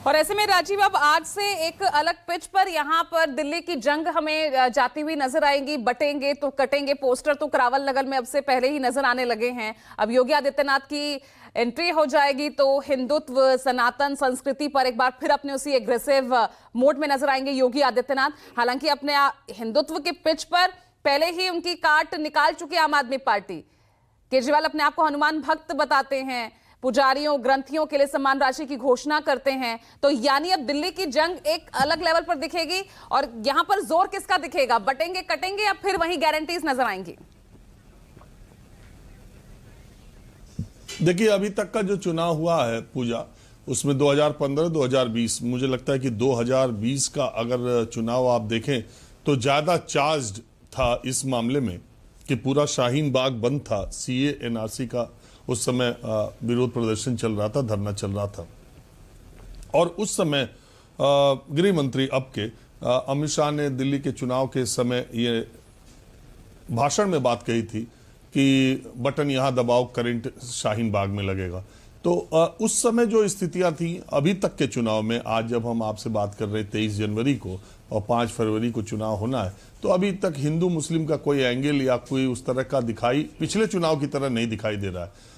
और ऐसे में राजीव अब आज से एक अलग पिच पर यहाँ पर दिल्ली की जंग हमें जाती हुई नजर आएंगी। बटेंगे तो कटेंगे पोस्टर तो करावल नगर में अब से पहले ही नजर आने लगे हैं। अब योगी आदित्यनाथ की एंट्री हो जाएगी तो हिंदुत्व सनातन संस्कृति पर एक बार फिर अपने उसी एग्रेसिव मोड में नजर आएंगे योगी आदित्यनाथ। हालांकि अपने हिंदुत्व के पिच पर पहले ही उनकी काट निकाल चुकी आम आदमी पार्टी। केजरीवाल अपने आप को हनुमान भक्त बताते हैं, पुजारियों ग्रंथियों के लिए सम्मान राशि की घोषणा करते हैं। तो यानी अब दिल्ली की जंग एक अलग लेवल पर दिखेगी। और यहां पर जोर किसका दिखेगा, बटेंगे कटेंगे या फिर वहीं गारंटीज नजर आएंगी? देखिए, अभी तक का जो चुनाव हुआ है पूजा, उसमें 2015-2020, मुझे लगता है कि 2020 का अगर चुनाव आप देखें तो ज्यादा चार्ज्ड था इस मामले में कि पूरा शाहीन बाग बंद था। सीए एनआरसी का उस समय विरोध प्रदर्शन चल रहा था, धरना चल रहा था। और उस समय गृह मंत्री अब के अमित शाह ने दिल्ली के चुनाव के समय ये भाषण में बात कही थी कि बटन यहां दबाओ, करंट शाहीन बाग में लगेगा। तो उस समय जो स्थितियां थी, अभी तक के चुनाव में, आज जब हम आपसे बात कर रहे 23 जनवरी को और 5 फरवरी को चुनाव होना है, तो अभी तक हिंदू मुस्लिम का कोई एंगल या कोई उस तरह का दिखाई पिछले चुनाव की तरह नहीं दिखाई दे रहा है।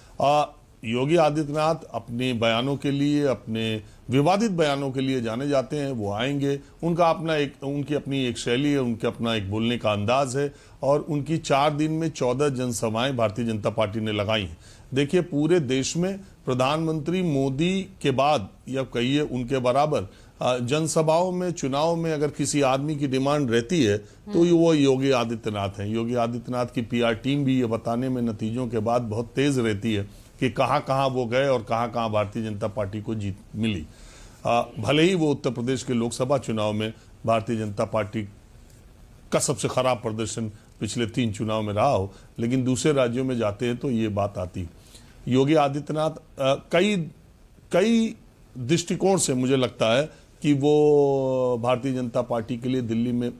योगी आदित्यनाथ अपने बयानों के लिए, अपने विवादित बयानों के लिए जाने जाते हैं। वो आएंगे, उनकी अपनी एक शैली है, उनके अपना एक बोलने का अंदाज है। और उनकी 4 दिन में 14 जनसभाएं भारतीय जनता पार्टी ने लगाई हैं। देखिए, पूरे देश में प्रधानमंत्री मोदी के बाद या कहिए उनके बराबर जनसभाओं में, चुनाव में अगर किसी आदमी की डिमांड रहती है तो वो योगी आदित्यनाथ हैं। योगी आदित्यनाथ की पीआर टीम भी ये बताने में नतीजों के बाद बहुत तेज रहती है कि कहां कहां वो गए और कहां कहां भारतीय जनता पार्टी को जीत मिली। भले ही वो उत्तर प्रदेश के लोकसभा चुनाव में भारतीय जनता पार्टी का सबसे खराब प्रदर्शन पिछले 3 चुनाव में रहा हो, लेकिन दूसरे राज्यों में जाते हैं तो ये बात आती। योगी आदित्यनाथ कई दृष्टिकोण से मुझे लगता है कि वो भारतीय जनता पार्टी के लिए दिल्ली में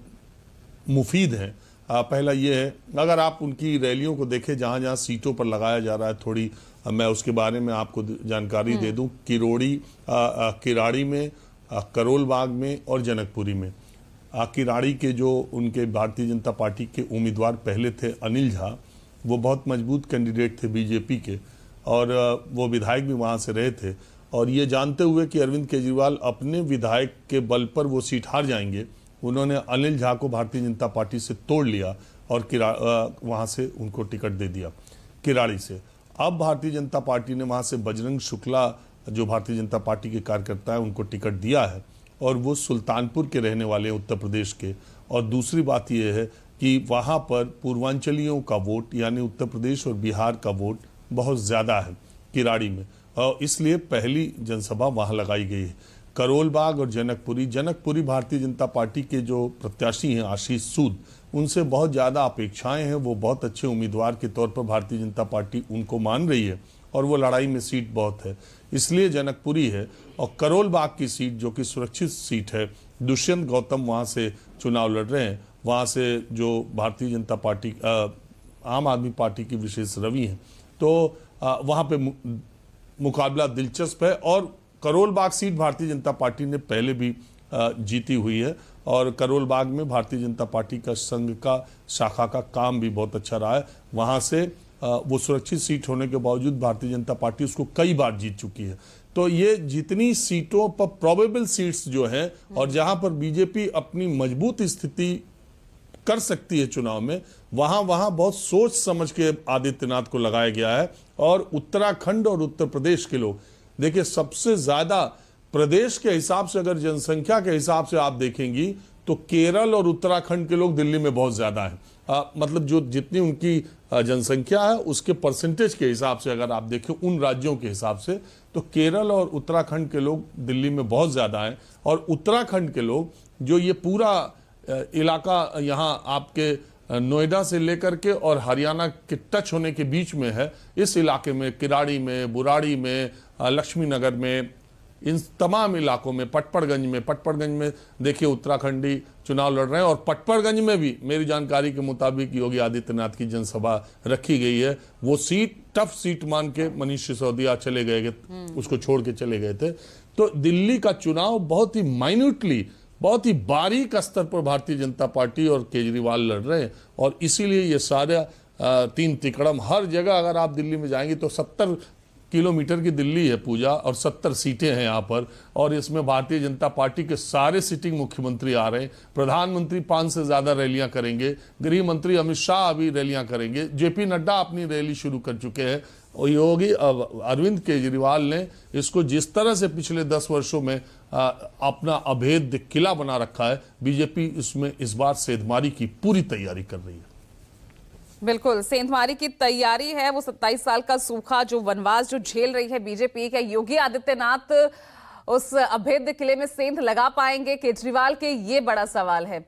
मुफीद हैं। पहला ये है, अगर आप उनकी रैलियों को देखें जहां जहां सीटों पर लगाया जा रहा है, थोड़ी मैं उसके बारे में आपको जानकारी दे दूं। किराड़ी में, करोल बाग में और जनकपुरी में। किराड़ी के जो उनके भारतीय जनता पार्टी के उम्मीदवार पहले थे अनिल झा, वो बहुत मजबूत कैंडिडेट थे बीजेपी के और वो विधायक भी वहां से रहे थे। और ये जानते हुए कि अरविंद केजरीवाल अपने विधायक के बल पर वो सीट हार जाएंगे, उन्होंने अनिल झा को भारतीय जनता पार्टी से तोड़ लिया और वहां से उनको टिकट दे दिया किराड़ी से। अब भारतीय जनता पार्टी ने वहां से बजरंग शुक्ला, जो भारतीय जनता पार्टी के कार्यकर्ता है, उनको टिकट दिया है और वो सुल्तानपुर के रहने वाले उत्तर प्रदेश के। और दूसरी बात यह है कि वहां पर पूर्वांचलियों का वोट, यानी उत्तर प्रदेश और बिहार का वोट बहुत ज्यादा है किराड़ी में, और इसलिए पहली जनसभा वहां लगाई गई है। करोल बाग और जनकपुरी भारतीय जनता पार्टी के जो प्रत्याशी हैं आशीष सूद, उनसे बहुत ज़्यादा अपेक्षाएं हैं। वो बहुत अच्छे उम्मीदवार के तौर पर भारतीय जनता पार्टी उनको मान रही है और वो लड़ाई में सीट बहुत है, इसलिए जनकपुरी है। और करोल बाग की सीट जो कि सुरक्षित सीट है, दुष्यंत गौतम वहाँ से चुनाव लड़ रहे हैं। वहाँ से जो भारतीय जनता पार्टी, आम आदमी पार्टी की विशेष रवि हैं, तो वहाँ पे मुकाबला दिलचस्प है। और करोल बाग सीट भारतीय जनता पार्टी ने पहले भी जीती हुई है और करोल बाग में भारतीय जनता पार्टी का संघ का शाखा का काम भी बहुत अच्छा रहा है। वहां से वो सुरक्षित सीट होने के बावजूद भारतीय जनता पार्टी उसको कई बार जीत चुकी है। तो ये जितनी सीटों पर प्रोबेबल सीट्स जो हैं और जहां पर बीजेपी अपनी मजबूत स्थिति कर सकती है चुनाव में, वहां बहुत सोच समझ के आदित्यनाथ को लगाया गया है। और उत्तराखंड और उत्तर प्रदेश के लोग, देखिए, सबसे ज्यादा प्रदेश के हिसाब से, अगर जनसंख्या के हिसाब से आप देखेंगी तो केरल और उत्तराखंड के लोग दिल्ली में बहुत ज्यादा हैं। मतलब जो जितनी उनकी जनसंख्या है उसके परसेंटेज के हिसाब से अगर आप देखें उन राज्यों के हिसाब से, तो केरल और उत्तराखंड के लोग दिल्ली में बहुत ज्यादा हैं। और उत्तराखंड के लोग, जो ये पूरा इलाका यहाँ आपके नोएडा से लेकर के और हरियाणा के टच होने के बीच में है, इस इलाके में, किराड़ी में, बुराड़ी में, लक्ष्मी नगर में, इन तमाम इलाकों में, पटपड़गंज में देखिए उत्तराखंडी चुनाव लड़ रहे हैं। और पटपड़गंज में भी मेरी जानकारी के मुताबिक योगी आदित्यनाथ की जनसभा रखी गई है। वो सीट टफ सीट मान के मनीष सिसोदिया चले गए, उसको छोड़ के चले गए थे। तो दिल्ली का चुनाव बहुत ही माइन्यूटली, बहुत ही बारीक स्तर पर भारतीय जनता पार्टी और केजरीवाल लड़ रहे हैं। और इसीलिए ये सारा तीन तिकड़म हर जगह, अगर आप दिल्ली में जाएंगे तो 70 किलोमीटर की दिल्ली है पूजा, और 70 सीटें हैं यहाँ पर, और इसमें भारतीय जनता पार्टी के सारे सिटिंग मुख्यमंत्री आ रहे हैं। प्रधानमंत्री 5 से ज्यादा रैलियां करेंगे, गृह मंत्री अमित शाह अभी रैलियां करेंगे, जेपी नड्डा अपनी रैली शुरू कर चुके हैं। और योगी अरविंद केजरीवाल ने इसको जिस तरह से पिछले 10 वर्षों में अपना अभेद्य किला बना रखा है, बीजेपी इसमें इस बार सेंधमारी की पूरी तैयारी कर रही है। बिल्कुल, सेंधमारी की तैयारी है। वो 27 साल का सूखा, जो वनवास जो झेल रही है बीजेपी, क्या योगी आदित्यनाथ उस अभेद्य किले में सेंध लगा पाएंगे केजरीवाल के? ये बड़ा सवाल है।